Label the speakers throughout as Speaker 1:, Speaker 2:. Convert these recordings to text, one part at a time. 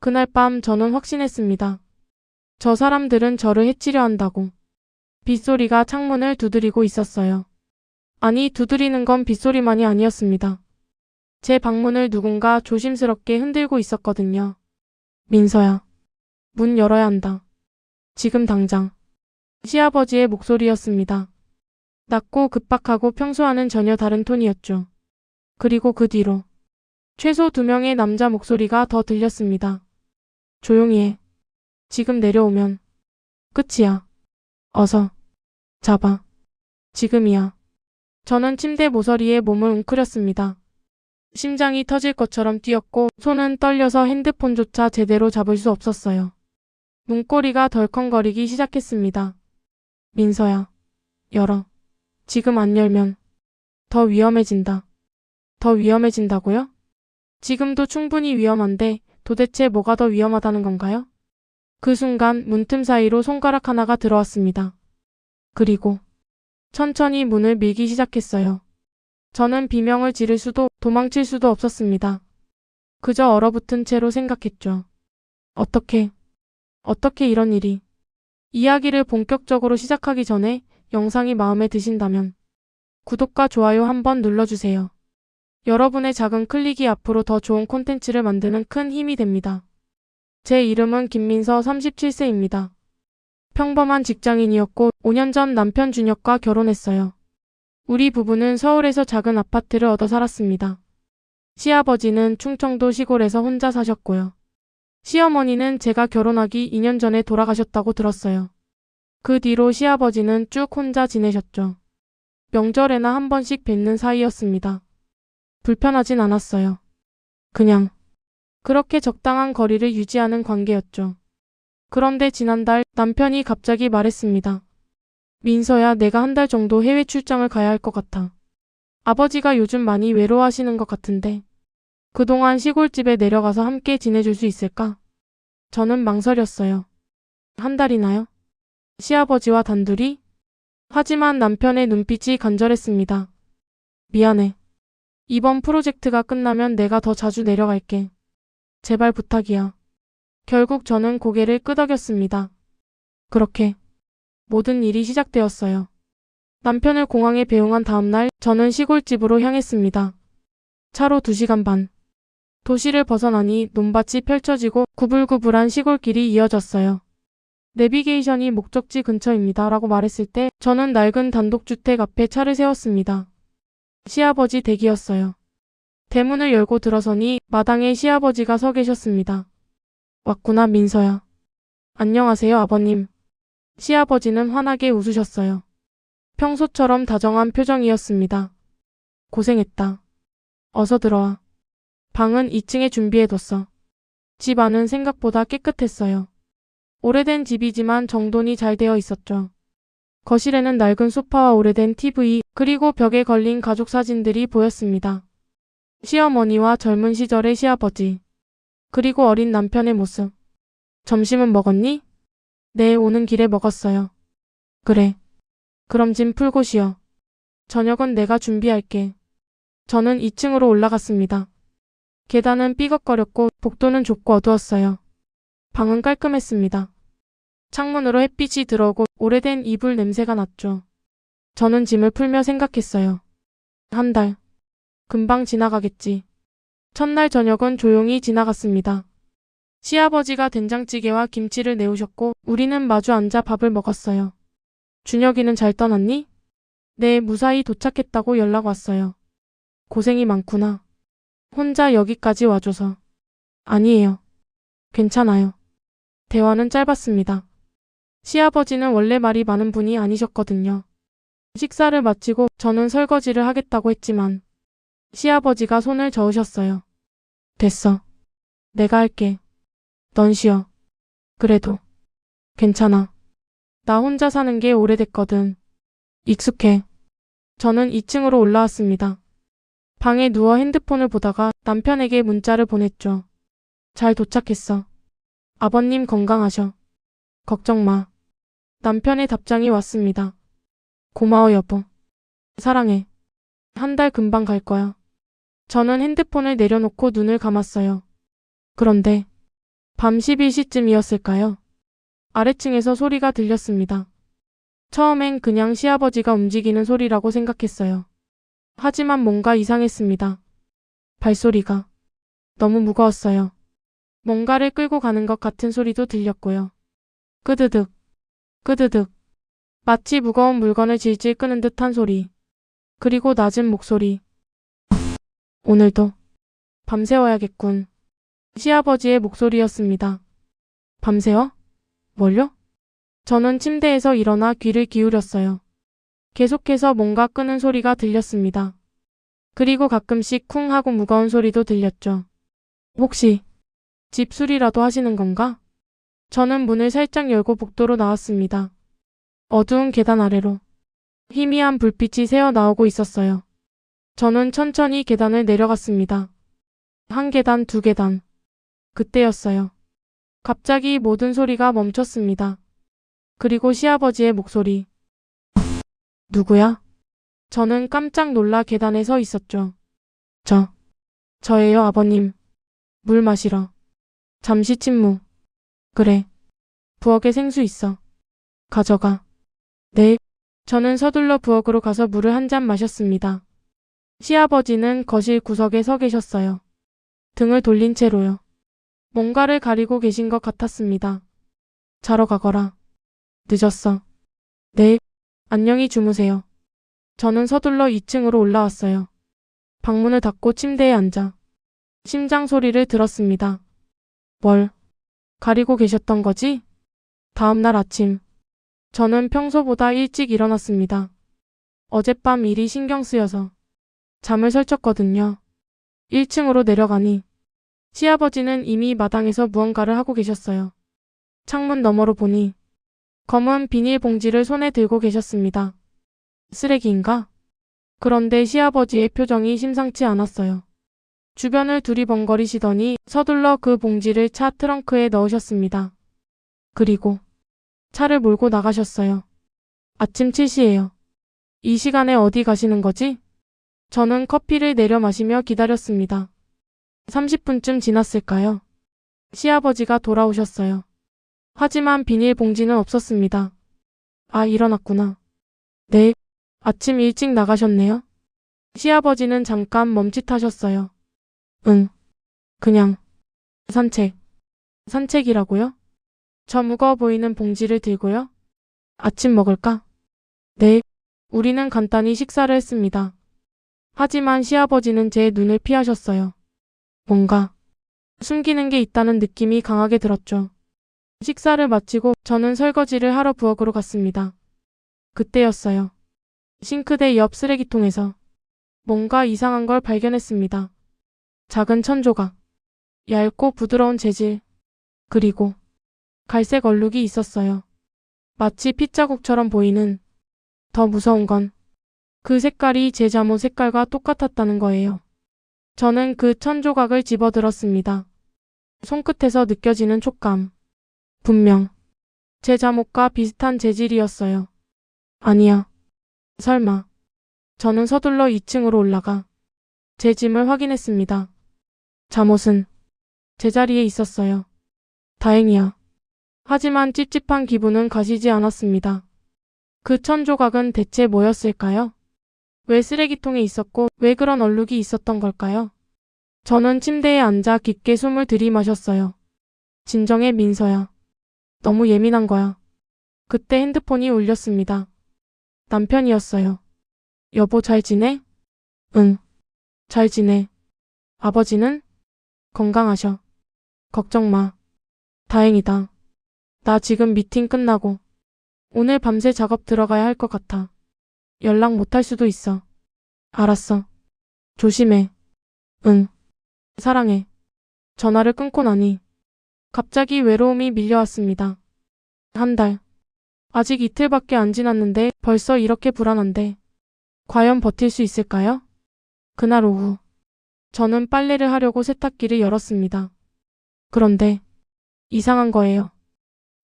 Speaker 1: 그날 밤 저는 확신했습니다. 저 사람들은 저를 해치려 한다고. 빗소리가 창문을 두드리고 있었어요. 아니, 두드리는 건 빗소리만이 아니었습니다. 제 방문을 누군가 조심스럽게 흔들고 있었거든요. 민서야, 문 열어야 한다. 지금 당장. 시아버지의 목소리였습니다. 낮고 급박하고 평소와는 전혀 다른 톤이었죠. 그리고 그 뒤로 최소 2명의 남자 목소리가 더 들렸습니다. 조용히 해. 지금 내려오면 끝이야. 어서 잡아. 지금이야. 저는 침대 모서리에 몸을 웅크렸습니다. 심장이 터질 것처럼 뛰었고 손은 떨려서 핸드폰조차 제대로 잡을 수 없었어요. 문고리가 덜컹거리기 시작했습니다. 민서야, 열어. 지금 안 열면 더 위험해진다. 더 위험해진다고요? 지금도 충분히 위험한데 도대체 뭐가 더 위험하다는 건가요? 그 순간 문틈 사이로 손가락 하나가 들어왔습니다. 그리고 천천히 문을 밀기 시작했어요. 저는 비명을 지를 수도 도망칠 수도 없었습니다. 그저 얼어붙은 채로 생각했죠. 어떻게 이런 일이. 이야기를 본격적으로 시작하기 전에 영상이 마음에 드신다면 구독과 좋아요 한번 눌러주세요. 여러분의 작은 클릭이 앞으로 더 좋은 콘텐츠를 만드는 큰 힘이 됩니다. 제 이름은 김민서 37세입니다. 평범한 직장인이었고 5년 전 남편 준혁과 결혼했어요. 우리 부부는 서울에서 작은 아파트를 얻어 살았습니다. 시아버지는 충청도 시골에서 혼자 사셨고요. 시어머니는 제가 결혼하기 2년 전에 돌아가셨다고 들었어요. 그 뒤로 시아버지는 쭉 혼자 지내셨죠. 명절에나 한 번씩 뵙는 사이였습니다. 불편하진 않았어요. 그냥 그렇게 적당한 거리를 유지하는 관계였죠. 그런데 지난달 남편이 갑자기 말했습니다. 민서야, 내가 한 달 정도 해외 출장을 가야 할 것 같아. 아버지가 요즘 많이 외로워하시는 것 같은데 그동안 시골집에 내려가서 함께 지내줄 수 있을까? 저는 망설였어요. 한 달이나요? 시아버지와 단둘이? 하지만 남편의 눈빛이 간절했습니다. 미안해. 이번 프로젝트가 끝나면 내가 더 자주 내려갈게. 제발 부탁이야. 결국 저는 고개를 끄덕였습니다. 그렇게 모든 일이 시작되었어요. 남편을 공항에 배웅한 다음날 저는 시골집으로 향했습니다. 차로 2시간 반. 도시를 벗어나니 논밭이 펼쳐지고 구불구불한 시골길이 이어졌어요. 내비게이션이 목적지 근처입니다 라고 말했을 때 저는 낡은 단독주택 앞에 차를 세웠습니다. 시아버지 댁이었어요. 대문을 열고 들어서니 마당에 시아버지가 서 계셨습니다. 왔구나, 민서야. 안녕하세요, 아버님. 시아버지는 환하게 웃으셨어요. 평소처럼 다정한 표정이었습니다. 고생했다. 어서 들어와. 방은 2층에 준비해뒀어. 집 안은 생각보다 깨끗했어요. 오래된 집이지만 정돈이 잘 되어 있었죠. 거실에는 낡은 소파와 오래된 TV, 그리고 벽에 걸린 가족 사진들이 보였습니다. 시어머니와 젊은 시절의 시아버지, 그리고 어린 남편의 모습. 점심은 먹었니? 네, 오는 길에 먹었어요. 그래. 그럼 짐 풀고 쉬어. 저녁은 내가 준비할게. 저는 2층으로 올라갔습니다. 계단은 삐걱거렸고 복도는 좁고 어두웠어요. 방은 깔끔했습니다. 창문으로 햇빛이 들어오고 오래된 이불 냄새가 났죠. 저는 짐을 풀며 생각했어요. 한 달. 금방 지나가겠지. 첫날 저녁은 조용히 지나갔습니다. 시아버지가 된장찌개와 김치를 내오셨고 우리는 마주 앉아 밥을 먹었어요. 준혁이는 잘 떠났니? 네, 무사히 도착했다고 연락 왔어요. 고생이 많구나. 혼자 여기까지 와줘서. 아니에요. 괜찮아요. 대화는 짧았습니다. 시아버지는 원래 말이 많은 분이 아니셨거든요. 식사를 마치고 저는 설거지를 하겠다고 했지만 시아버지가 손을 저으셨어요. 됐어. 내가 할게. 넌 쉬어. 그래도 괜찮아. 나 혼자 사는 게 오래됐거든. 익숙해. 저는 2층으로 올라왔습니다. 방에 누워 핸드폰을 보다가 남편에게 문자를 보냈죠. 잘 도착했어. 아버님 건강하셔. 걱정 마. 남편의 답장이 왔습니다. 고마워, 여보. 사랑해. 한 달 금방 갈 거야. 저는 핸드폰을 내려놓고 눈을 감았어요. 그런데 밤 11시쯤이었을까요? 아래층에서 소리가 들렸습니다. 처음엔 그냥 시아버지가 움직이는 소리라고 생각했어요. 하지만 뭔가 이상했습니다. 발소리가 너무 무거웠어요. 뭔가를 끌고 가는 것 같은 소리도 들렸고요. 끄드득, 끄드득. 마치 무거운 물건을 질질 끄는 듯한 소리. 그리고 낮은 목소리. 오늘도 밤새워야겠군. 시아버지의 목소리였습니다. 밤새워? 뭘요? 저는 침대에서 일어나 귀를 기울였어요. 계속해서 뭔가 끄는 소리가 들렸습니다. 그리고 가끔씩 쿵 하고 무거운 소리도 들렸죠. 혹시 집수리라도 하시는 건가? 저는 문을 살짝 열고 복도로 나왔습니다. 어두운 계단 아래로 희미한 불빛이 새어 나오고 있었어요. 저는 천천히 계단을 내려갔습니다. 한 계단, 두 계단. 그때였어요. 갑자기 모든 소리가 멈췄습니다. 그리고 시아버지의 목소리. 누구야? 저는 깜짝 놀라 계단에 서 있었죠. 저예요, 아버님. 물 마시러. 잠시 침묵. 그래. 부엌에 생수 있어. 가져가. 네. 저는 서둘러 부엌으로 가서 물을 한 잔 마셨습니다. 시아버지는 거실 구석에 서 계셨어요. 등을 돌린 채로요. 뭔가를 가리고 계신 것 같았습니다. 자러 가거라. 늦었어. 네. 안녕히 주무세요. 저는 서둘러 2층으로 올라왔어요. 방문을 닫고 침대에 앉아 심장 소리를 들었습니다. 뭘 가리고 계셨던 거지? 다음 날 아침, 저는 평소보다 일찍 일어났습니다. 어젯밤 일이 신경 쓰여서 잠을 설쳤거든요. 1층으로 내려가니 시아버지는 이미 마당에서 무언가를 하고 계셨어요. 창문 너머로 보니 검은 비닐봉지를 손에 들고 계셨습니다. 쓰레기인가? 그런데 시아버지의 표정이 심상치 않았어요. 주변을 두리번거리시더니 서둘러 그 봉지를 차 트렁크에 넣으셨습니다. 그리고 차를 몰고 나가셨어요. 아침 7시예요. 이 시간에 어디 가시는 거지? 저는 커피를 내려 마시며 기다렸습니다. 30분쯤 지났을까요? 시아버지가 돌아오셨어요. 하지만 비닐봉지는 없었습니다. 아, 일어났구나. 네, 아침 일찍 나가셨네요. 시아버지는 잠깐 멈칫하셨어요. 응, 그냥 산책. 산책이라고요? 저 무거워 보이는 봉지를 들고요. 아침 먹을까? 네, 우리는 간단히 식사를 했습니다. 하지만 시아버지는 제 눈을 피하셨어요. 뭔가 숨기는 게 있다는 느낌이 강하게 들었죠. 식사를 마치고 저는 설거지를 하러 부엌으로 갔습니다. 그때였어요. 싱크대 옆 쓰레기통에서 뭔가 이상한 걸 발견했습니다. 작은 천조각, 얇고 부드러운 재질, 그리고 갈색 얼룩이 있었어요. 마치 핏자국처럼 보이는. 더 무서운 건 그 색깔이 제 잠옷 색깔과 똑같았다는 거예요. 저는 그 천조각을 집어들었습니다. 손끝에서 느껴지는 촉감. 분명 제 잠옷과 비슷한 재질이었어요. 아니야. 설마. 저는 서둘러 2층으로 올라가 제 짐을 확인했습니다. 잠옷은 제자리에 있었어요. 다행이야. 하지만 찝찝한 기분은 가시지 않았습니다. 그 천조각은 대체 뭐였을까요? 왜 쓰레기통에 있었고 왜 그런 얼룩이 있었던 걸까요? 저는 침대에 앉아 깊게 숨을 들이마셨어요. 진정해, 민서야. 너무 예민한 거야. 그때 핸드폰이 울렸습니다. 남편이었어요. 여보, 잘 지내? 응, 잘 지내. 아버지는? 건강하셔. 걱정 마. 다행이다. 나 지금 미팅 끝나고 오늘 밤새 작업 들어가야 할 것 같아. 연락 못 할 수도 있어. 알았어. 조심해. 응. 사랑해. 전화를 끊고 나니 갑자기 외로움이 밀려왔습니다. 한 달. 아직 이틀밖에 안 지났는데 벌써 이렇게 불안한데 과연 버틸 수 있을까요? 그날 오후 저는 빨래를 하려고 세탁기를 열었습니다. 그런데 이상한 거예요.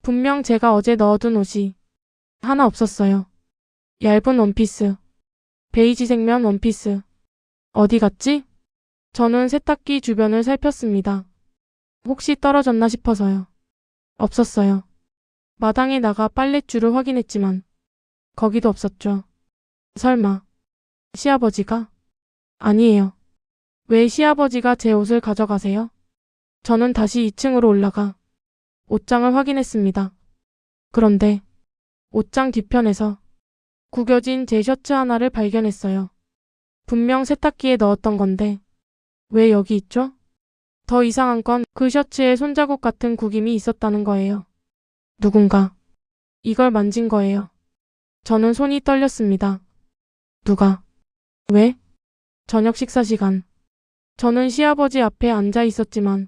Speaker 1: 분명 제가 어제 넣어둔 옷이 하나 없었어요. 얇은 원피스, 베이지 색면 원피스. 어디 갔지? 저는 세탁기 주변을 살폈습니다. 혹시 떨어졌나 싶어서요. 없었어요. 마당에 나가 빨랫줄을 확인했지만 거기도 없었죠. 설마 시아버지가? 아니에요. 왜 시아버지가 제 옷을 가져가세요? 저는 다시 2층으로 올라가 옷장을 확인했습니다. 그런데 옷장 뒤편에서 구겨진 제 셔츠 하나를 발견했어요. 분명 세탁기에 넣었던 건데 왜 여기 있죠? 더 이상한 건 그 셔츠에 손자국 같은 구김이 있었다는 거예요. 누군가 이걸 만진 거예요. 저는 손이 떨렸습니다. 누가? 왜? 저녁 식사 시간. 저는 시아버지 앞에 앉아 있었지만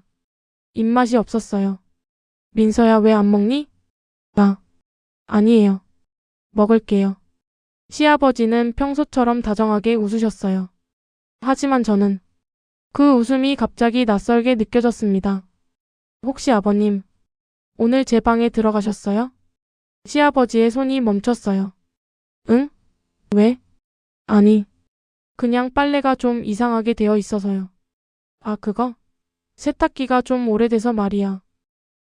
Speaker 1: 입맛이 없었어요. 민서야, 왜 안 먹니? 아니에요. 먹을게요. 시아버지는 평소처럼 다정하게 웃으셨어요. 하지만 저는 그 웃음이 갑자기 낯설게 느껴졌습니다. 혹시 아버님, 오늘 제 방에 들어가셨어요? 시아버지의 손이 멈췄어요. 응? 왜? 아니, 그냥 빨래가 좀 이상하게 되어 있어서요. 아, 그거? 세탁기가 좀 오래돼서 말이야.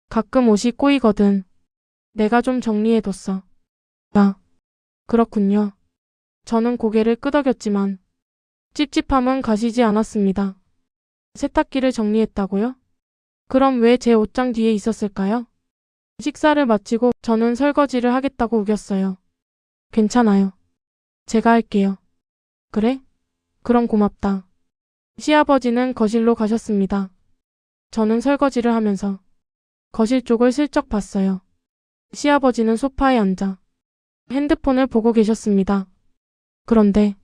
Speaker 1: 가끔 옷이 꼬이거든. 내가 좀 정리해뒀어. 그렇군요. 저는 고개를 끄덕였지만 찝찝함은 가시지 않았습니다. 세탁기를 정리했다고요? 그럼 왜 제 옷장 뒤에 있었을까요? 식사를 마치고 저는 설거지를 하겠다고 우겼어요. 괜찮아요. 제가 할게요. 그래? 그럼 고맙다. 시아버지는 거실로 가셨습니다. 저는 설거지를 하면서 거실 쪽을 슬쩍 봤어요. 시아버지는 소파에 앉아 핸드폰을 보고 계셨습니다. 그런데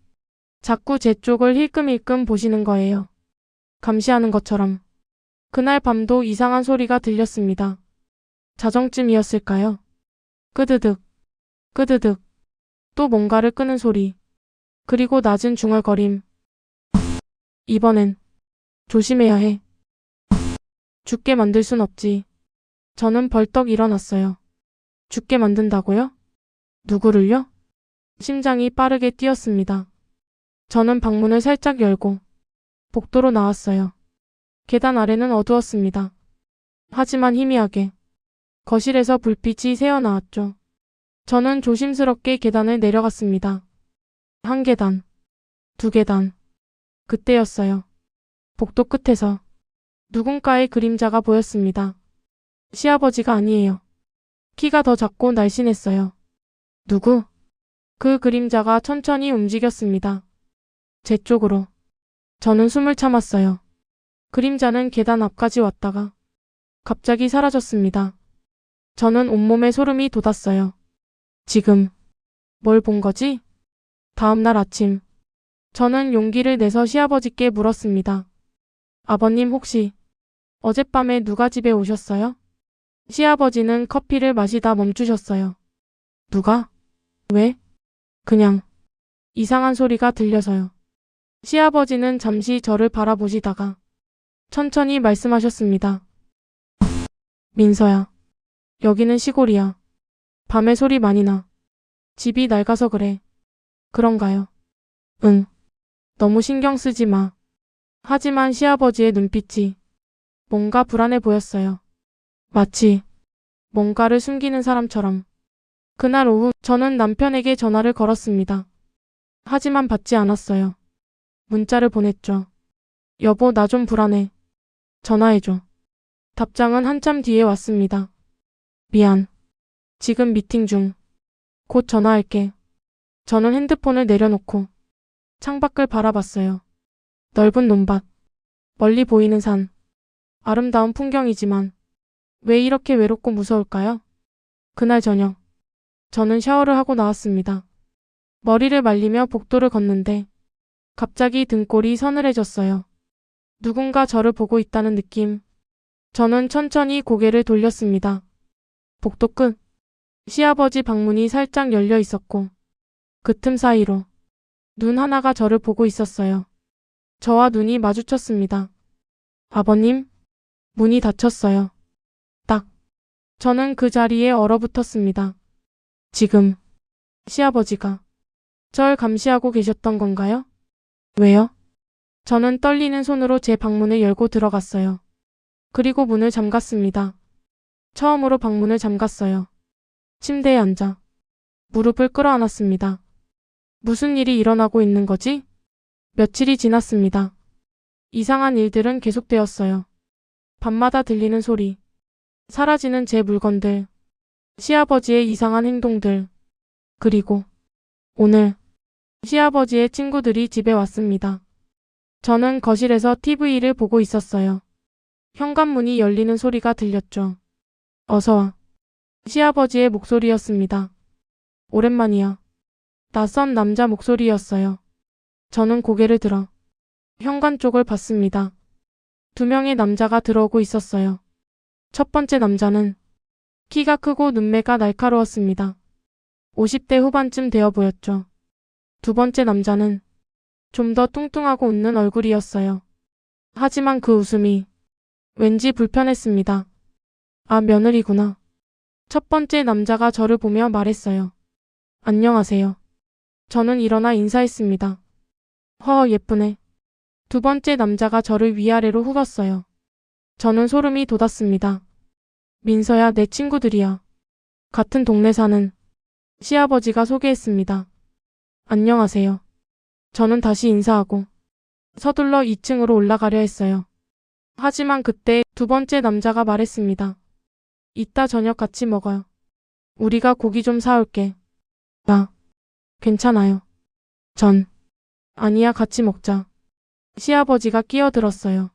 Speaker 1: 자꾸 제 쪽을 힐끔힐끔 보시는 거예요. 감시하는 것처럼. 그날 밤도 이상한 소리가 들렸습니다. 자정쯤이었을까요? 끄드득, 끄드득. 또 뭔가를 끄는 소리. 그리고 낮은 중얼거림. 이번엔 조심해야 해. 죽게 만들 순 없지. 저는 벌떡 일어났어요. 죽게 만든다고요? 누구를요? 심장이 빠르게 뛰었습니다. 저는 방문을 살짝 열고 복도로 나왔어요. 계단 아래는 어두웠습니다. 하지만 희미하게 거실에서 불빛이 새어나왔죠. 저는 조심스럽게 계단을 내려갔습니다. 한 계단, 두 계단. 그때였어요. 복도 끝에서 누군가의 그림자가 보였습니다. 시아버지가 아니에요. 키가 더 작고 날씬했어요. 누구? 그 그림자가 천천히 움직였습니다. 제 쪽으로. 저는 숨을 참았어요. 그림자는 계단 앞까지 왔다가 갑자기 사라졌습니다. 저는 온몸에 소름이 돋았어요. 지금 뭘 본 거지? 다음 날 아침 저는 용기를 내서 시아버지께 물었습니다. 아버님, 혹시 어젯밤에 누가 집에 오셨어요? 시아버지는 커피를 마시다 멈추셨어요. 누가? 왜? 그냥 이상한 소리가 들려서요. 시아버지는 잠시 저를 바라보시다가 천천히 말씀하셨습니다. 민서야, 여기는 시골이야. 밤에 소리 많이 나. 집이 낡아서 그래. 그런가요? 응. 너무 신경 쓰지 마. 하지만 시아버지의 눈빛이 뭔가 불안해 보였어요. 마치 뭔가를 숨기는 사람처럼. 그날 오후 저는 남편에게 전화를 걸었습니다. 하지만 받지 않았어요. 문자를 보냈죠. 여보, 나 좀 불안해. 전화해줘. 답장은 한참 뒤에 왔습니다. 미안. 지금 미팅 중. 곧 전화할게. 저는 핸드폰을 내려놓고 창밖을 바라봤어요. 넓은 논밭, 멀리 보이는 산. 아름다운 풍경이지만 왜 이렇게 외롭고 무서울까요? 그날 저녁, 저는 샤워를 하고 나왔습니다. 머리를 말리며 복도를 걷는데 갑자기 등골이 서늘해졌어요. 누군가 저를 보고 있다는 느낌. 저는 천천히 고개를 돌렸습니다. 복도 끝. 시아버지 방문이 살짝 열려 있었고 그 틈 사이로 눈 하나가 저를 보고 있었어요. 저와 눈이 마주쳤습니다. 아버님, 문이 닫혔어요. 딱. 저는 그 자리에 얼어붙었습니다. 지금 시아버지가 절 감시하고 계셨던 건가요? 왜요? 저는 떨리는 손으로 제 방문을 열고 들어갔어요. 그리고 문을 잠갔습니다. 처음으로 방문을 잠갔어요. 침대에 앉아 무릎을 끌어안았습니다. 무슨 일이 일어나고 있는 거지? 며칠이 지났습니다. 이상한 일들은 계속되었어요. 밤마다 들리는 소리, 사라지는 제 물건들, 시아버지의 이상한 행동들, 그리고 오늘 시아버지의 친구들이 집에 왔습니다. 저는 거실에서 TV를 보고 있었어요. 현관문이 열리는 소리가 들렸죠. 어서 와. 시아버지의 목소리였습니다. 오랜만이야. 낯선 남자 목소리였어요. 저는 고개를 들어 현관 쪽을 봤습니다. 두 명의 남자가 들어오고 있었어요. 첫 번째 남자는 키가 크고 눈매가 날카로웠습니다. 50대 후반쯤 되어 보였죠. 두 번째 남자는 좀 더 뚱뚱하고 웃는 얼굴이었어요. 하지만 그 웃음이 왠지 불편했습니다. 아, 며느리구나. 첫 번째 남자가 저를 보며 말했어요. 안녕하세요. 저는 일어나 인사했습니다. 예쁘네. 두 번째 남자가 저를 위아래로 훑었어요. 저는 소름이 돋았습니다. 민서야, 내 친구들이야. 같은 동네 사는 시아버지가 소개했습니다. 안녕하세요. 저는 다시 인사하고 서둘러 2층으로 올라가려 했어요. 하지만 그때 두 번째 남자가 말했습니다. 이따 저녁 같이 먹어요. 우리가 고기 좀 사올게. 괜찮아요. 아니야, 같이 먹자. 시아버지가 끼어들었어요.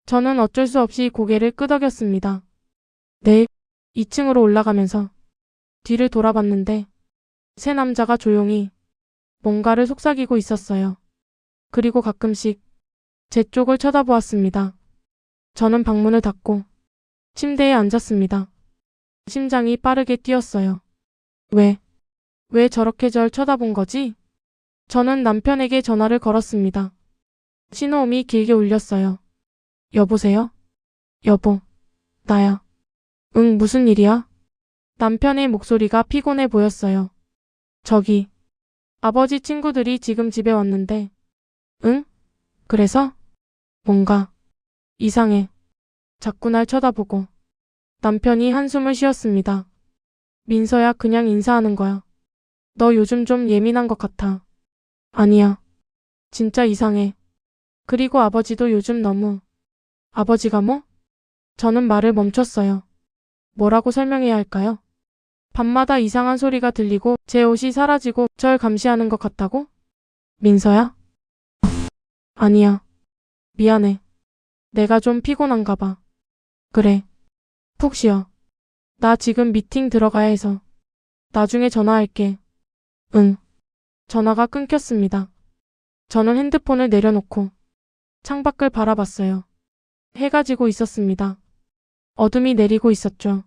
Speaker 1: 저는 어쩔 수 없이 고개를 끄덕였습니다. 네. 2층으로 올라가면서 뒤를 돌아봤는데 세 남자가 조용히 뭔가를 속삭이고 있었어요. 그리고 가끔씩 제 쪽을 쳐다보았습니다. 저는 방문을 닫고 침대에 앉았습니다. 심장이 빠르게 뛰었어요. 왜 저렇게 절 쳐다본 거지? 저는 남편에게 전화를 걸었습니다. 신호음이 길게 울렸어요. 여보세요? 여보, 나야. 응, 무슨 일이야? 남편의 목소리가 피곤해 보였어요. 저기, 아버지 친구들이 지금 집에 왔는데. 응? 그래서? 뭔가 이상해. 자꾸 날 쳐다보고. 남편이 한숨을 쉬었습니다. 민서야, 그냥 인사하는 거야. 너 요즘 좀 예민한 것 같아. 아니야. 진짜 이상해. 그리고 아버지도 요즘 너무. 아버지가 뭐? 저는 말을 멈췄어요. 뭐라고 설명해야 할까요? 밤마다 이상한 소리가 들리고 제 옷이 사라지고 절 감시하는 것 같다고? 민서야? 아니야. 미안해. 내가 좀 피곤한가 봐. 그래. 푹 쉬어. 나 지금 미팅 들어가야 해서. 나중에 전화할게. 응. 전화가 끊겼습니다. 저는 핸드폰을 내려놓고 창밖을 바라봤어요. 해가 지고 있었습니다. 어둠이 내리고 있었죠.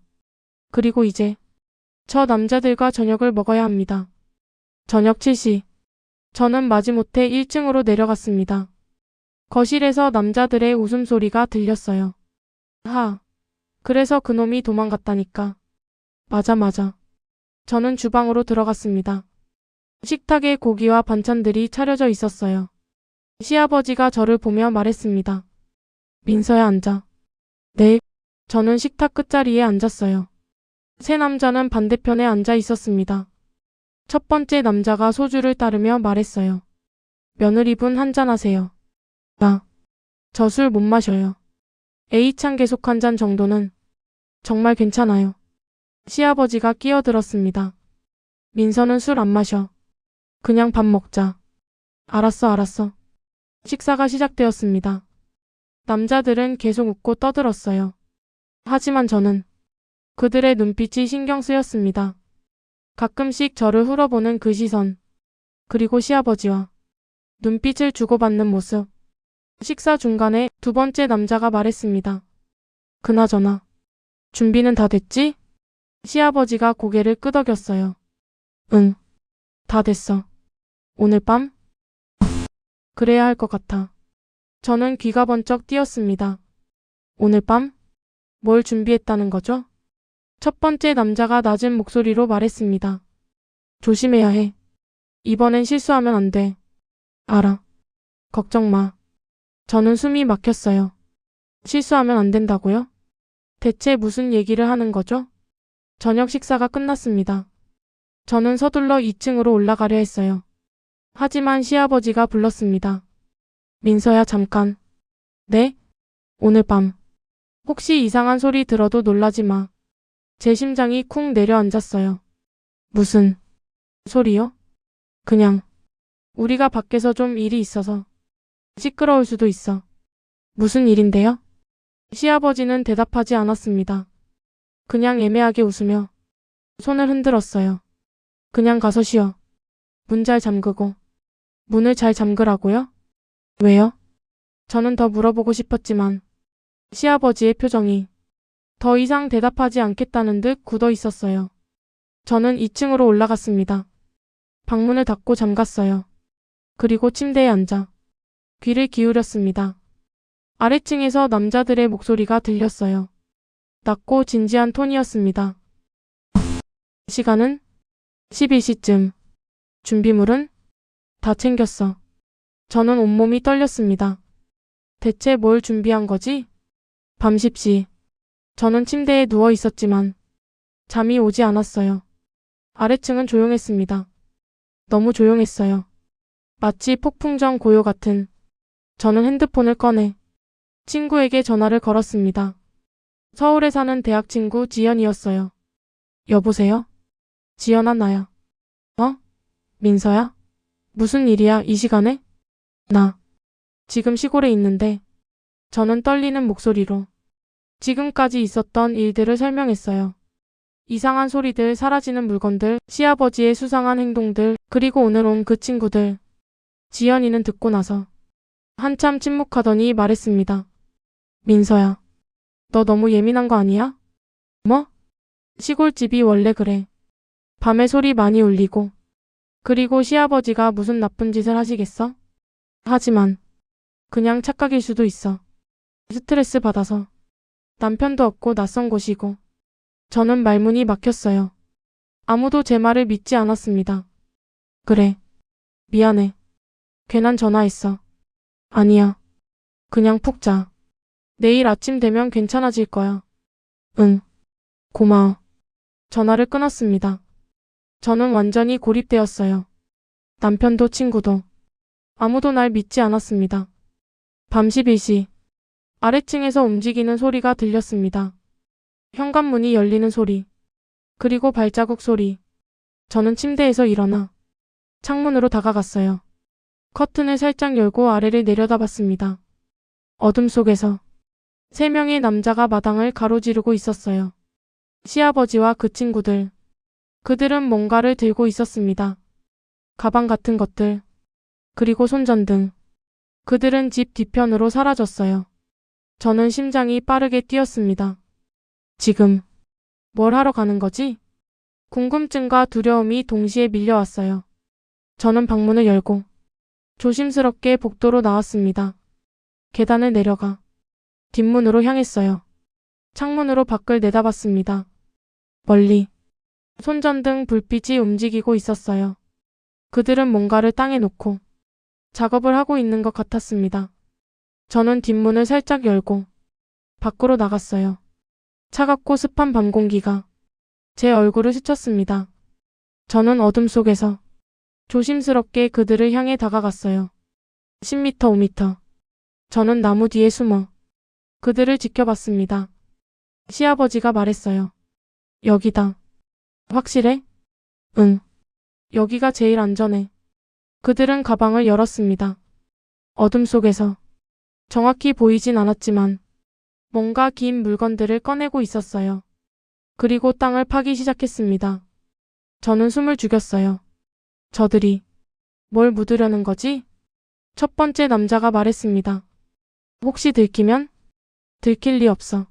Speaker 1: 그리고 이제 저 남자들과 저녁을 먹어야 합니다. 저녁 7시. 저는 마지못해 1층으로 내려갔습니다. 거실에서 남자들의 웃음소리가 들렸어요. 그래서 그놈이 도망갔다니까. 맞아. 저는 주방으로 들어갔습니다. 식탁에 고기와 반찬들이 차려져 있었어요. 시아버지가 저를 보며 말했습니다. 민서야, 앉아. 네. 저는 식탁 끝자리에 앉았어요. 세 남자는 반대편에 앉아 있었습니다. 첫 번째 남자가 소주를 따르며 말했어요. 며느리분 한잔하세요. 저 술 못 마셔요. A찬 계속 한 잔 정도는 정말 괜찮아요. 시아버지가 끼어들었습니다. 민서는 술 안 마셔. 그냥 밥 먹자. 알았어. 식사가 시작되었습니다. 남자들은 계속 웃고 떠들었어요. 하지만 저는 그들의 눈빛이 신경 쓰였습니다. 가끔씩 저를 훑어보는 그 시선, 그리고 시아버지와 눈빛을 주고받는 모습. 식사 중간에 두 번째 남자가 말했습니다. 그나저나 준비는 다 됐지? 시아버지가 고개를 끄덕였어요. 응, 다 됐어. 오늘 밤? 그래야 할 것 같아. 저는 귀가 번쩍 뛰었습니다. 오늘 밤? 뭘 준비했다는 거죠? 첫 번째 남자가 낮은 목소리로 말했습니다. 조심해야 해. 이번엔 실수하면 안 돼. 알아. 걱정 마. 저는 숨이 막혔어요. 실수하면 안 된다고요? 대체 무슨 얘기를 하는 거죠? 저녁 식사가 끝났습니다. 저는 서둘러 2층으로 올라가려 했어요. 하지만 시아버지가 불렀습니다. 민서야, 잠깐. 네? 오늘 밤. 혹시 이상한 소리 들어도 놀라지 마. 제 심장이 쿵 내려앉았어요. 무슨 소리요? 그냥 우리가 밖에서 좀 일이 있어서 시끄러울 수도 있어. 무슨 일인데요? 시아버지는 대답하지 않았습니다. 그냥 애매하게 웃으며 손을 흔들었어요. 그냥 가서 쉬어. 문 잘 잠그고. 문을 잘 잠그라고요? 왜요? 저는 더 물어보고 싶었지만 시아버지의 표정이 더 이상 대답하지 않겠다는 듯 굳어 있었어요. 저는 2층으로 올라갔습니다. 방문을 닫고 잠갔어요. 그리고 침대에 앉아 귀를 기울였습니다. 아래층에서 남자들의 목소리가 들렸어요. 낮고 진지한 톤이었습니다. 시간은 11시쯤. 준비물은 다 챙겼어. 저는 온몸이 떨렸습니다. 대체 뭘 준비한 거지? 밤 10시. 저는 침대에 누워 있었지만 잠이 오지 않았어요. 아래층은 조용했습니다. 너무 조용했어요. 마치 폭풍 전 고요 같은. 저는 핸드폰을 꺼내 친구에게 전화를 걸었습니다. 서울에 사는 대학 친구 지연이었어요. 여보세요? 지연아, 나야. 어? 민서야? 무슨 일이야, 이 시간에? 나 지금 시골에 있는데. 저는 떨리는 목소리로 지금까지 있었던 일들을 설명했어요. 이상한 소리들, 사라지는 물건들, 시아버지의 수상한 행동들, 그리고 오늘 온 그 친구들. 지연이는 듣고 나서 한참 침묵하더니 말했습니다. 민서야, 너 너무 예민한 거 아니야? 뭐? 시골집이 원래 그래. 밤에 소리 많이 울리고. 그리고 시아버지가 무슨 나쁜 짓을 하시겠어? 하지만 그냥 착각일 수도 있어. 스트레스 받아서. 남편도 없고 낯선 곳이고. 저는 말문이 막혔어요. 아무도 제 말을 믿지 않았습니다. 그래. 미안해. 괜한 전화했어. 아니야. 그냥 푹 자. 내일 아침 되면 괜찮아질 거야. 응. 고마워. 전화를 끊었습니다. 저는 완전히 고립되었어요. 남편도 친구도. 아무도 날 믿지 않았습니다. 밤 11시. 아래층에서 움직이는 소리가 들렸습니다. 현관문이 열리는 소리. 그리고 발자국 소리. 저는 침대에서 일어나 창문으로 다가갔어요. 커튼을 살짝 열고 아래를 내려다봤습니다. 어둠 속에서 3명의 남자가 마당을 가로지르고 있었어요. 시아버지와 그 친구들. 그들은 뭔가를 들고 있었습니다. 가방 같은 것들. 그리고 손전등. 그들은 집 뒤편으로 사라졌어요. 저는 심장이 빠르게 뛰었습니다. 지금 뭘 하러 가는 거지? 궁금증과 두려움이 동시에 밀려왔어요. 저는 방문을 열고 조심스럽게 복도로 나왔습니다. 계단을 내려가 뒷문으로 향했어요. 창문으로 밖을 내다봤습니다. 멀리 손전등 불빛이 움직이고 있었어요. 그들은 뭔가를 땅에 놓고 작업을 하고 있는 것 같았습니다. 저는 뒷문을 살짝 열고 밖으로 나갔어요. 차갑고 습한 밤 공기가 제 얼굴을 스쳤습니다. 저는 어둠 속에서 조심스럽게 그들을 향해 다가갔어요. 10m, 5m. 저는 나무 뒤에 숨어 그들을 지켜봤습니다. 시아버지가 말했어요. 여기다. 확실해? 응. 여기가 제일 안전해. 그들은 가방을 열었습니다. 어둠 속에서 정확히 보이진 않았지만 뭔가 긴 물건들을 꺼내고 있었어요. 그리고 땅을 파기 시작했습니다. 저는 숨을 죽였어요. 저들이 뭘 묻으려는 거지? 첫 번째 남자가 말했습니다. 혹시 들키면? 들킬 리 없어.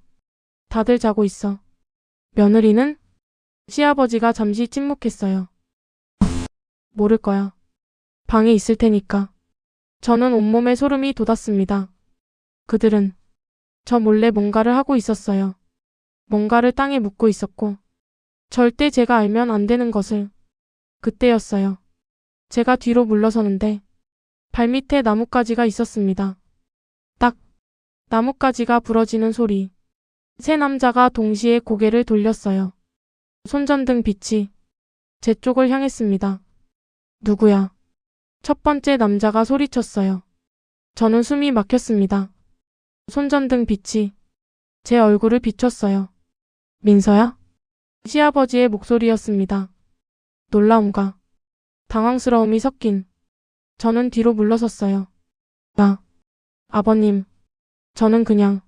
Speaker 1: 다들 자고 있어. 며느리는? 시아버지가 잠시 침묵했어요. 모를 거야. 방에 있을 테니까. 저는 온몸에 소름이 돋았습니다. 그들은 저 몰래 뭔가를 하고 있었어요. 뭔가를 땅에 묻고 있었고 절대 제가 알면 안 되는 것을. 그때였어요. 제가 뒤로 물러서는데 발밑에 나뭇가지가 있었습니다. 딱 나뭇가지가 부러지는 소리. 세 남자가 동시에 고개를 돌렸어요. 손전등 빛이 제 쪽을 향했습니다. 누구야? 첫 번째 남자가 소리쳤어요. 저는 숨이 막혔습니다. 손전등 빛이 제 얼굴을 비췄어요. 민서야? 시아버지의 목소리였습니다. 놀라움과 당황스러움이 섞인. 저는 뒤로 물러섰어요. 아버님. 저는 그냥.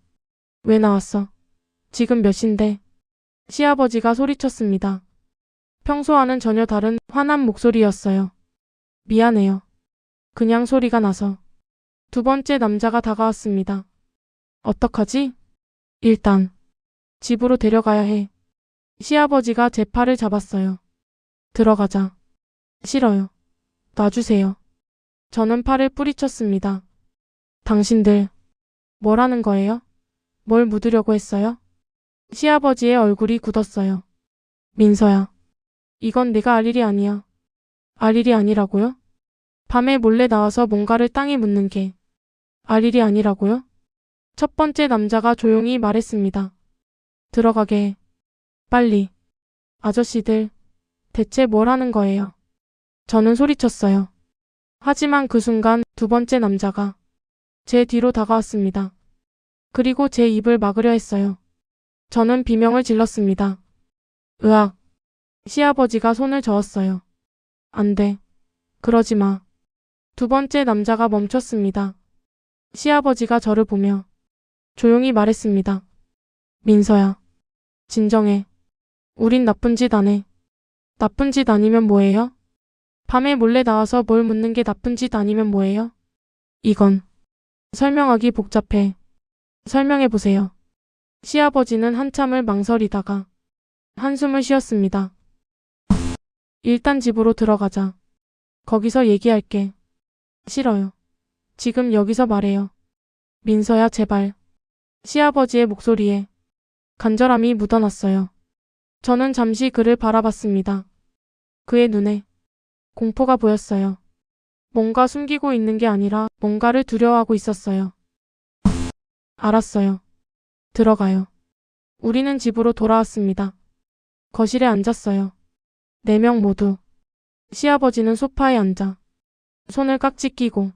Speaker 1: 왜 나왔어? 지금 몇 시인데? 시아버지가 소리쳤습니다. 평소와는 전혀 다른 화난 목소리였어요. 미안해요. 그냥 소리가 나서. 두 번째 남자가 다가왔습니다. 어떡하지? 일단 집으로 데려가야 해. 시아버지가 제 팔을 잡았어요. 들어가자. 싫어요. 놔주세요. 저는 팔을 뿌리쳤습니다. 당신들 뭘 하는 거예요? 뭘 묻으려고 했어요? 시아버지의 얼굴이 굳었어요. 민서야. 이건 내가 알 일이 아니야. 알 일이 아니라고요? 밤에 몰래 나와서 뭔가를 땅에 묻는 게 알 일이 아니라고요? 첫 번째 남자가 조용히 말했습니다. 들어가게 해. 빨리. 아저씨들, 대체 뭘 하는 거예요? 저는 소리쳤어요. 하지만 그 순간 두 번째 남자가 제 뒤로 다가왔습니다. 그리고 제 입을 막으려 했어요. 저는 비명을 질렀습니다. 으악. 시아버지가 손을 저었어요. 안 돼. 그러지 마. 두 번째 남자가 멈췄습니다. 시아버지가 저를 보며 조용히 말했습니다. 민서야. 진정해. 우린 나쁜 짓 안 해. 나쁜 짓 아니면 뭐예요? 밤에 몰래 나와서 뭘 묻는 게 나쁜 짓 아니면 뭐예요? 이건 설명하기 복잡해. 설명해보세요. 시아버지는 한참을 망설이다가 한숨을 쉬었습니다. 일단 집으로 들어가자. 거기서 얘기할게. 싫어요. 지금 여기서 말해요. 민서야, 제발. 시아버지의 목소리에 간절함이 묻어났어요. 저는 잠시 그를 바라봤습니다. 그의 눈에 공포가 보였어요. 뭔가 숨기고 있는 게 아니라 뭔가를 두려워하고 있었어요. 알았어요. 들어가요. 우리는 집으로 돌아왔습니다. 거실에 앉았어요. 4명 모두. 시아버지는 소파에 앉아 손을 깍지 끼고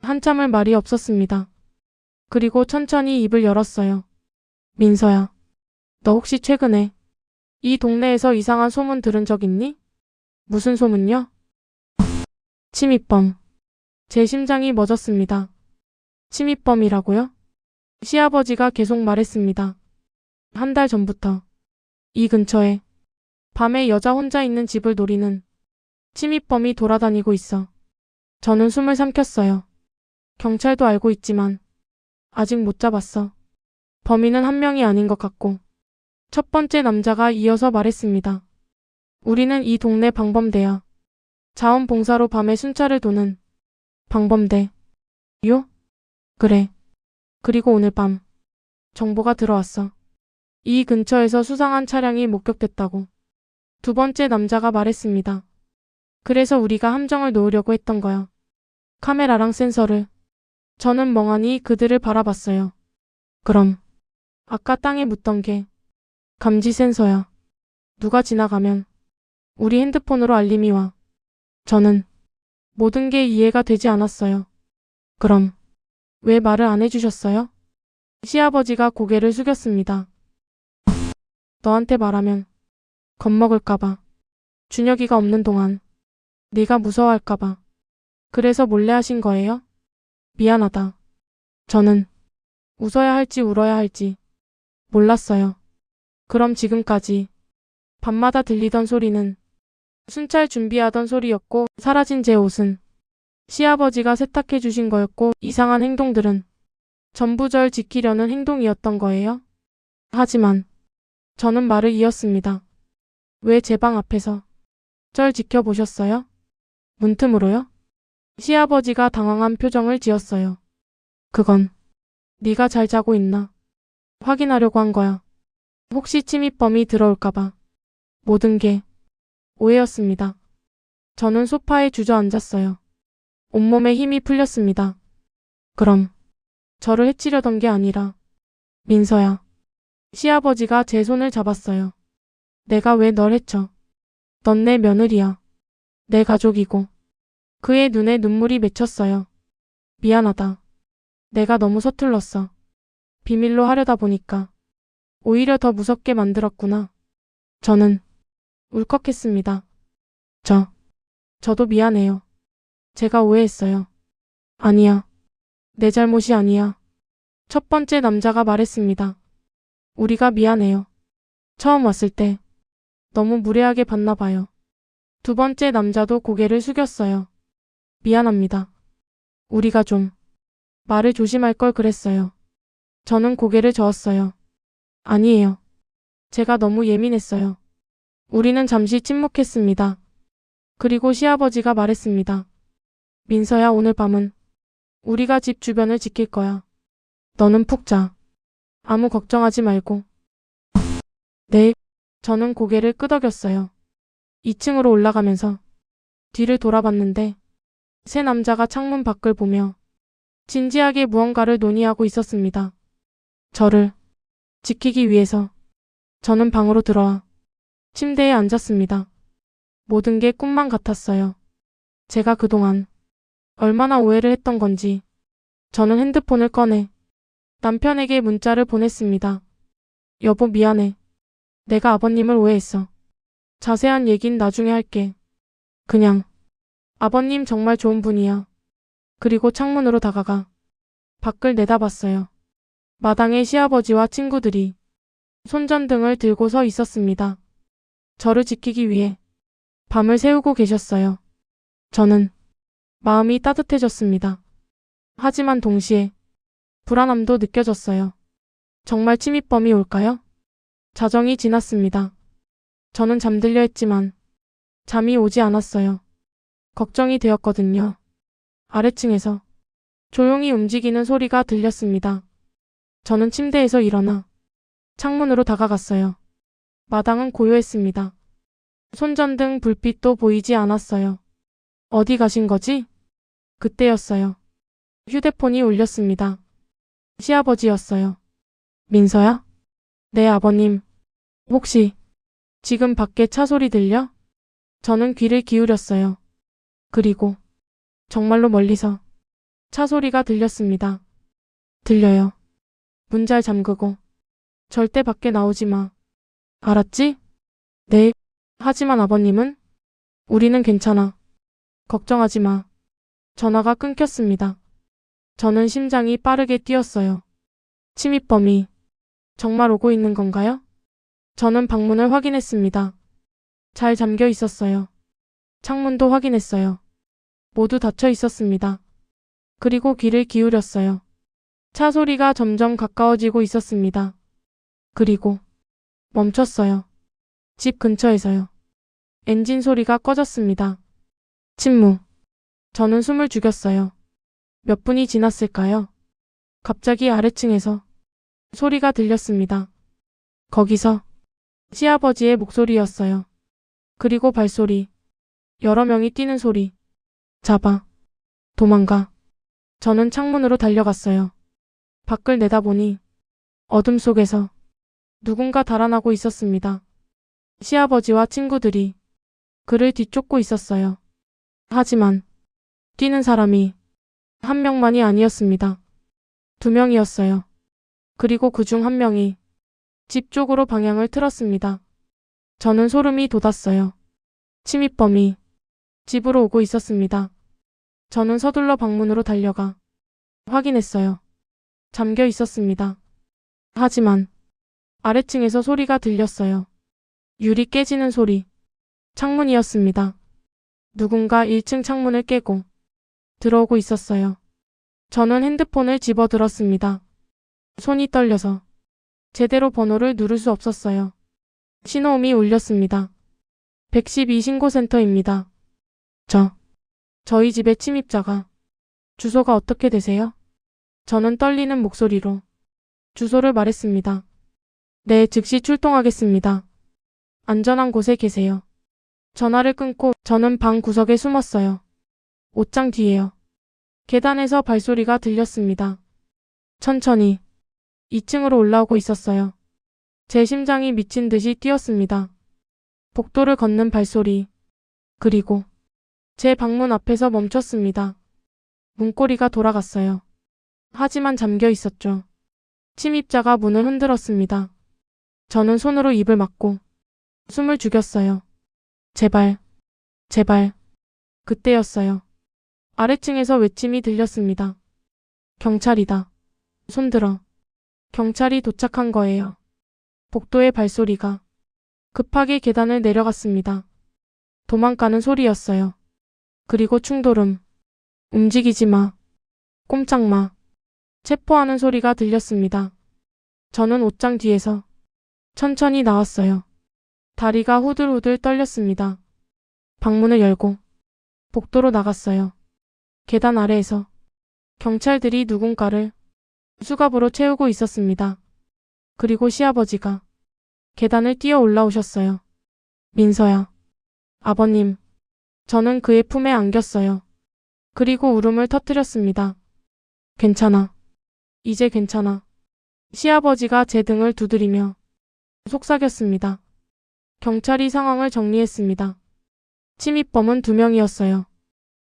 Speaker 1: 한참을 말이 없었습니다. 그리고 천천히 입을 열었어요. 민서야, 너 혹시 최근에 이 동네에서 이상한 소문 들은 적 있니? 무슨 소문요? 침입범. 제 심장이 멎었습니다. 침입범이라고요? 시아버지가 계속 말했습니다. 1달 전부터 이 근처에 밤에 여자 혼자 있는 집을 노리는 침입범이 돌아다니고 있어. 저는 숨을 삼켰어요. 경찰도 알고 있지만 아직 못 잡았어. 범인은 한 명이 아닌 것 같고. 첫 번째 남자가 이어서 말했습니다. 우리는 이 동네 방범대야. 자원봉사로 밤에 순찰을 도는 방범대. 요? 그래. 그리고 오늘 밤 정보가 들어왔어. 이 근처에서 수상한 차량이 목격됐다고. 두 번째 남자가 말했습니다. 그래서 우리가 함정을 놓으려고 했던 거야. 카메라랑 센서를. 저는 멍하니 그들을 바라봤어요. 그럼 아까 땅에 묻던 게 감지 센서야. 누가 지나가면 우리 핸드폰으로 알림이 와. 저는 모든 게 이해가 되지 않았어요. 그럼 왜 말을 안 해주셨어요? 시아버지가 고개를 숙였습니다. 너한테 말하면 겁먹을까봐. 준혁이가 없는 동안 네가 무서워할까봐. 그래서 몰래 하신 거예요? 미안하다. 저는 웃어야 할지 울어야 할지 몰랐어요. 그럼 지금까지 밤마다 들리던 소리는 순찰 준비하던 소리였고, 사라진 제 옷은 시아버지가 세탁해 주신 거였고, 이상한 행동들은 전부 절 지키려는 행동이었던 거예요. 하지만 저는 말을 이었습니다. 왜 제 방 앞에서 절 지켜보셨어요? 문틈으로요? 시아버지가 당황한 표정을 지었어요. 그건 네가 잘 자고 있나 확인하려고 한 거야. 혹시 침입범이 들어올까봐. 모든 게 오해였습니다. 저는 소파에 주저앉았어요. 온몸에 힘이 풀렸습니다. 그럼 저를 해치려던 게 아니라 민서야. 시아버지가 제 손을 잡았어요. 내가 왜 널 해쳐? 넌 내 며느리야. 내 가족이고. 그의 눈에 눈물이 맺혔어요. 미안하다. 내가 너무 서툴렀어. 비밀로 하려다 보니까 오히려 더 무섭게 만들었구나. 저는 울컥했습니다. 저도 미안해요. 제가 오해했어요. 아니야. 내 잘못이 아니야. 첫 번째 남자가 말했습니다. 우리가 미안해요. 처음 왔을 때 너무 무례하게 봤나 봐요. 두 번째 남자도 고개를 숙였어요. 미안합니다. 우리가 좀 말을 조심할 걸 그랬어요. 저는 고개를 저었어요. 아니에요. 제가 너무 예민했어요. 우리는 잠시 침묵했습니다. 그리고 시아버지가 말했습니다. 민서야, 오늘 밤은 우리가 집 주변을 지킬 거야. 너는 푹 자. 아무 걱정하지 말고. 네. 저는 고개를 끄덕였어요. 2층으로 올라가면서 뒤를 돌아봤는데 세 남자가 창문 밖을 보며 진지하게 무언가를 논의하고 있었습니다. 저를 지키기 위해서 저는 방으로 들어와 침대에 앉았습니다. 모든 게 꿈만 같았어요. 제가 그동안 얼마나 오해를 했던 건지. 저는 핸드폰을 꺼내 남편에게 문자를 보냈습니다. 여보, 미안해. 내가 아버님을 오해했어. 자세한 얘긴 나중에 할게. 그냥 아버님 정말 좋은 분이야. 그리고 창문으로 다가가 밖을 내다봤어요. 마당에 시아버지와 친구들이 손전등을 들고 서 있었습니다. 저를 지키기 위해 밤을 새우고 계셨어요. 저는 마음이 따뜻해졌습니다. 하지만 동시에 불안함도 느껴졌어요. 정말 침입범이 올까요? 자정이 지났습니다. 저는 잠들려 했지만 잠이 오지 않았어요. 걱정이 되었거든요. 아래층에서 조용히 움직이는 소리가 들렸습니다. 저는 침대에서 일어나 창문으로 다가갔어요. 마당은 고요했습니다. 손전등 불빛도 보이지 않았어요. 어디 가신 거지? 그때였어요. 휴대폰이 울렸습니다. 시아버지였어요. 민서야? 네, 아버님. 혹시 지금 밖에 차 소리 들려? 저는 귀를 기울였어요. 그리고 정말로 멀리서 차 소리가 들렸습니다. 들려요. 문 잘 잠그고 절대 밖에 나오지 마. 알았지? 네. 하지만 아버님은? 우리는 괜찮아. 걱정하지 마. 전화가 끊겼습니다. 저는 심장이 빠르게 뛰었어요. 침입범이 정말 오고 있는 건가요? 저는 방문을 확인했습니다. 잘 잠겨 있었어요. 창문도 확인했어요. 모두 닫혀 있었습니다. 그리고 귀를 기울였어요. 차 소리가 점점 가까워지고 있었습니다. 그리고 멈췄어요. 집 근처에서요. 엔진 소리가 꺼졌습니다. 침묵. 저는 숨을 죽였어요. 몇 분이 지났을까요? 갑자기 아래층에서 소리가 들렸습니다. 거기서 시아버지의 목소리였어요. 그리고 발소리. 여러 명이 뛰는 소리. 잡아. 도망가. 저는 창문으로 달려갔어요. 밖을 내다보니 어둠 속에서 누군가 달아나고 있었습니다. 시아버지와 친구들이 그를 뒤쫓고 있었어요. 하지만 뛰는 사람이 한 명만이 아니었습니다. 두 명이었어요. 그리고 그중 한 명이 집 쪽으로 방향을 틀었습니다. 저는 소름이 돋았어요. 침입범이 집으로 오고 있었습니다. 저는 서둘러 방문으로 달려가 확인했어요. 잠겨 있었습니다. 하지만 아래층에서 소리가 들렸어요. 유리 깨지는 소리. 창문이었습니다. 누군가 1층 창문을 깨고 들어오고 있었어요. 저는 핸드폰을 집어들었습니다. 손이 떨려서 제대로 번호를 누를 수 없었어요. 신호음이 울렸습니다. 112 신고센터입니다. 저희 집에 침입자가. 주소가 어떻게 되세요? 저는 떨리는 목소리로 주소를 말했습니다. 네, 즉시 출동하겠습니다. 안전한 곳에 계세요. 전화를 끊고 저는 방 구석에 숨었어요. 옷장 뒤에요. 계단에서 발소리가 들렸습니다. 천천히 2층으로 올라오고 있었어요. 제 심장이 미친 듯이 뛰었습니다. 복도를 걷는 발소리. 그리고 제 방문 앞에서 멈췄습니다. 문고리가 돌아갔어요. 하지만 잠겨 있었죠. 침입자가 문을 흔들었습니다. 저는 손으로 입을 막고 숨을 죽였어요. 제발, 제발. 그때였어요. 아래층에서 외침이 들렸습니다. 경찰이다. 손들어. 경찰이 도착한 거예요. 복도의 발소리가 급하게 계단을 내려갔습니다. 도망가는 소리였어요. 그리고 충돌음. 움직이지 마. 꼼짝 마. 체포하는 소리가 들렸습니다. 저는 옷장 뒤에서 천천히 나왔어요. 다리가 후들후들 떨렸습니다. 방문을 열고 복도로 나갔어요. 계단 아래에서 경찰들이 누군가를 수갑으로 채우고 있었습니다. 그리고 시아버지가 계단을 뛰어 올라오셨어요. 민서야. 아버님. 저는 그의 품에 안겼어요. 그리고 울음을 터뜨렸습니다. 괜찮아. 이제 괜찮아. 시아버지가 제 등을 두드리며 속삭였습니다. 경찰이 상황을 정리했습니다. 침입범은 2명이었어요.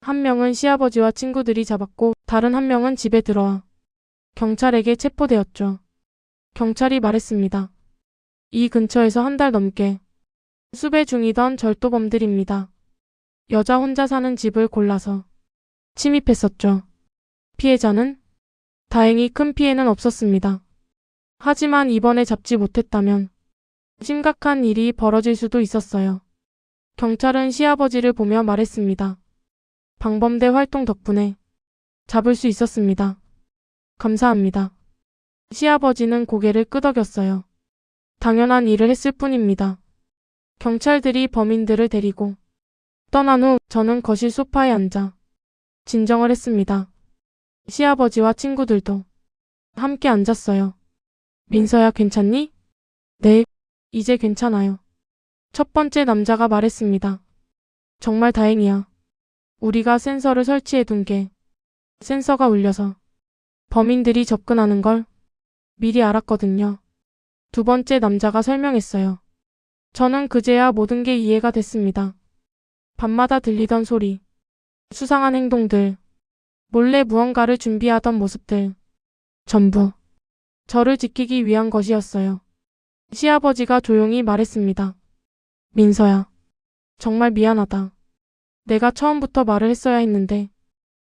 Speaker 1: 한 명은 시아버지와 친구들이 잡았고 다른 한 명은 집에 들어와 경찰에게 체포되었죠. 경찰이 말했습니다. 이 근처에서 한 달 넘게 수배 중이던 절도범들입니다. 여자 혼자 사는 집을 골라서 침입했었죠. 피해자는? 다행히 큰 피해는 없었습니다. 하지만 이번에 잡지 못했다면 심각한 일이 벌어질 수도 있었어요. 경찰은 시아버지를 보며 말했습니다. 방범대 활동 덕분에 잡을 수 있었습니다. 감사합니다. 시아버지는 고개를 끄덕였어요. 당연한 일을 했을 뿐입니다. 경찰들이 범인들을 데리고 떠난 후 저는 거실 소파에 앉아 진정을 했습니다. 시아버지와 친구들도 함께 앉았어요. 민서야, 괜찮니? 네, 이제 괜찮아요. 첫 번째 남자가 말했습니다. 정말 다행이야. 우리가 센서를 설치해둔 게 센서가 울려서 범인들이 접근하는 걸 미리 알았거든요. 두 번째 남자가 설명했어요. 저는 그제야 모든 게 이해가 됐습니다. 밤마다 들리던 소리, 수상한 행동들, 몰래 무언가를 준비하던 모습들, 전부 저를 지키기 위한 것이었어요. 시아버지가 조용히 말했습니다. 민서야, 정말 미안하다. 내가 처음부터 말을 했어야 했는데.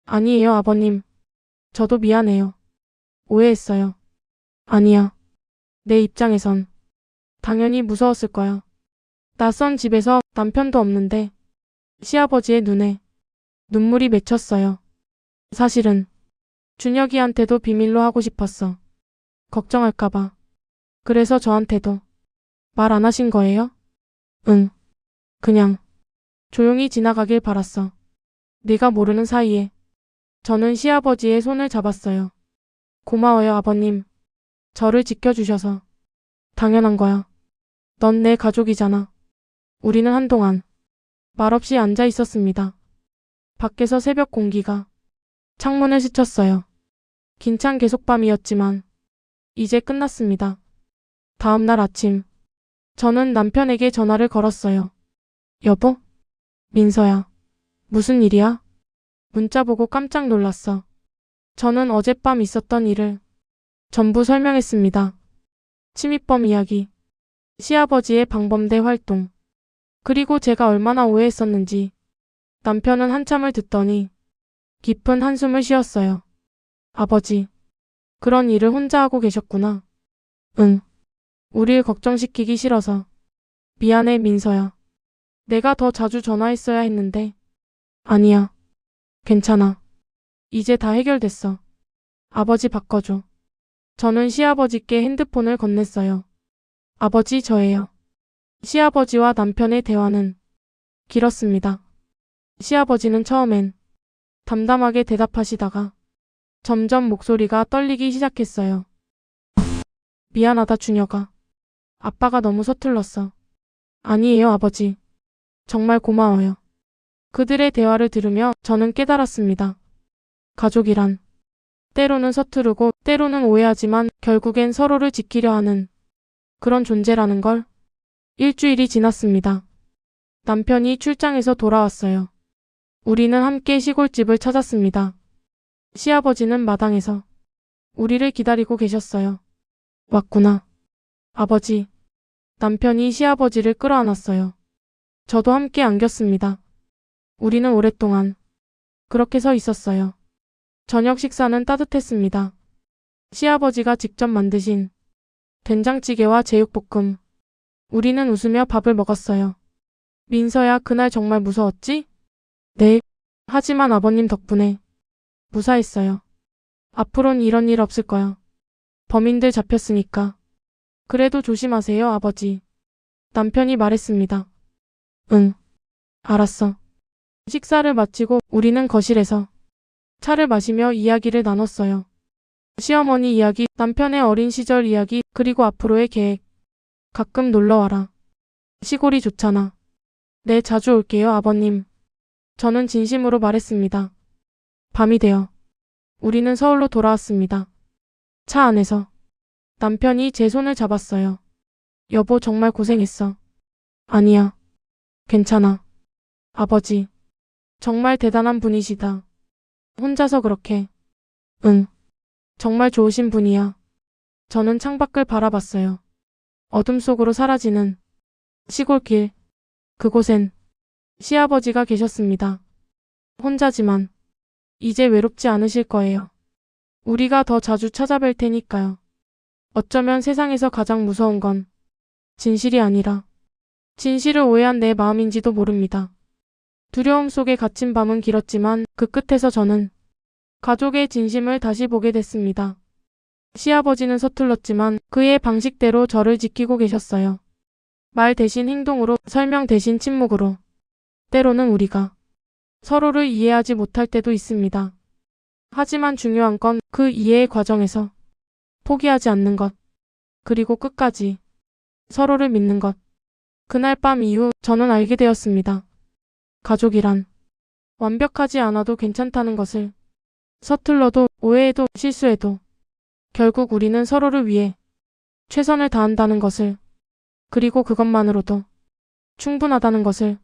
Speaker 1: 아니에요, 아버님. 저도 미안해요. 오해했어요. 아니야. 내 입장에선 당연히 무서웠을 거야. 낯선 집에서 남편도 없는데 시아버지의 눈에 눈물이 맺혔어요. 사실은 준혁이한테도 비밀로 하고 싶었어. 걱정할까봐. 그래서 저한테도 말 안 하신 거예요? 응. 그냥 조용히 지나가길 바랐어. 네가 모르는 사이에. 저는 시아버지의 손을 잡았어요. 고마워요, 아버님. 저를 지켜주셔서. 당연한 거야. 넌 내 가족이잖아. 우리는 한동안 말없이 앉아 있었습니다. 밖에서 새벽 공기가 창문을 스쳤어요. 긴찬 계속밤이었지만 이제 끝났습니다. 다음 날 아침 저는 남편에게 전화를 걸었어요. 여보? 민서야. 무슨 일이야? 문자 보고 깜짝 놀랐어. 저는 어젯밤 있었던 일을 전부 설명했습니다. 침입범 이야기, 시아버지의 방범대 활동, 그리고 제가 얼마나 오해했었는지. 남편은 한참을 듣더니 깊은 한숨을 쉬었어요. 아버지, 그런 일을 혼자 하고 계셨구나. 응. 우릴 걱정시키기 싫어서. 미안해, 민서야. 내가 더 자주 전화했어야 했는데. 아니야. 괜찮아. 이제 다 해결됐어. 아버지 바꿔줘. 저는 시아버지께 핸드폰을 건넸어요. 아버지, 저예요. 시아버지와 남편의 대화는 길었습니다. 시아버지는 처음엔 담담하게 대답하시다가 점점 목소리가 떨리기 시작했어요. 미안하다, 준혁아. 아빠가 너무 서툴렀어. 아니에요, 아버지. 정말 고마워요. 그들의 대화를 들으며 저는 깨달았습니다. 가족이란 때로는 서투르고 때로는 오해하지만 결국엔 서로를 지키려 하는 그런 존재라는 걸. 일주일이 지났습니다. 남편이 출장에서 돌아왔어요. 우리는 함께 시골집을 찾았습니다. 시아버지는 마당에서 우리를 기다리고 계셨어요. 왔구나. 아버지. 남편이 시아버지를 끌어안았어요. 저도 함께 안겼습니다. 우리는 오랫동안 그렇게 서 있었어요. 저녁 식사는 따뜻했습니다. 시아버지가 직접 만드신 된장찌개와 제육볶음. 우리는 웃으며 밥을 먹었어요. 민서야, 그날 정말 무서웠지? 네. 하지만 아버님 덕분에 무사했어요. 앞으론 이런 일 없을 거야. 범인들 잡혔으니까. 그래도 조심하세요, 아버지. 남편이 말했습니다. 응. 알았어. 식사를 마치고 우리는 거실에서 차를 마시며 이야기를 나눴어요. 시어머니 이야기, 남편의 어린 시절 이야기, 그리고 앞으로의 계획. 가끔 놀러와라. 시골이 좋잖아. 네, 자주 올게요, 아버님. 저는 진심으로 말했습니다. 밤이 되어 우리는 서울로 돌아왔습니다. 차 안에서 남편이 제 손을 잡았어요. 여보, 정말 고생했어. 아니야. 괜찮아. 아버지. 정말 대단한 분이시다. 혼자서 그렇게. 응. 정말 좋으신 분이야. 저는 창밖을 바라봤어요. 어둠 속으로 사라지는 시골길. 그곳엔 시아버지가 계셨습니다. 혼자지만 이제 외롭지 않으실 거예요. 우리가 더 자주 찾아뵐 테니까요. 어쩌면 세상에서 가장 무서운 건 진실이 아니라 진실을 오해한 내 마음인지도 모릅니다. 두려움 속에 갇힌 밤은 길었지만 그 끝에서 저는 가족의 진심을 다시 보게 됐습니다. 시아버지는 서툴렀지만 그의 방식대로 저를 지키고 계셨어요. 말 대신 행동으로, 설명 대신 침묵으로. 때로는 우리가 서로를 이해하지 못할 때도 있습니다. 하지만 중요한 건 그 이해의 과정에서 포기하지 않는 것, 그리고 끝까지 서로를 믿는 것. 그날 밤 이후 저는 알게 되었습니다. 가족이란 완벽하지 않아도 괜찮다는 것을. 서툴러도, 오해해도, 실수해도 결국 우리는 서로를 위해 최선을 다한다는 것을. 그리고 그것만으로도 충분하다는 것을.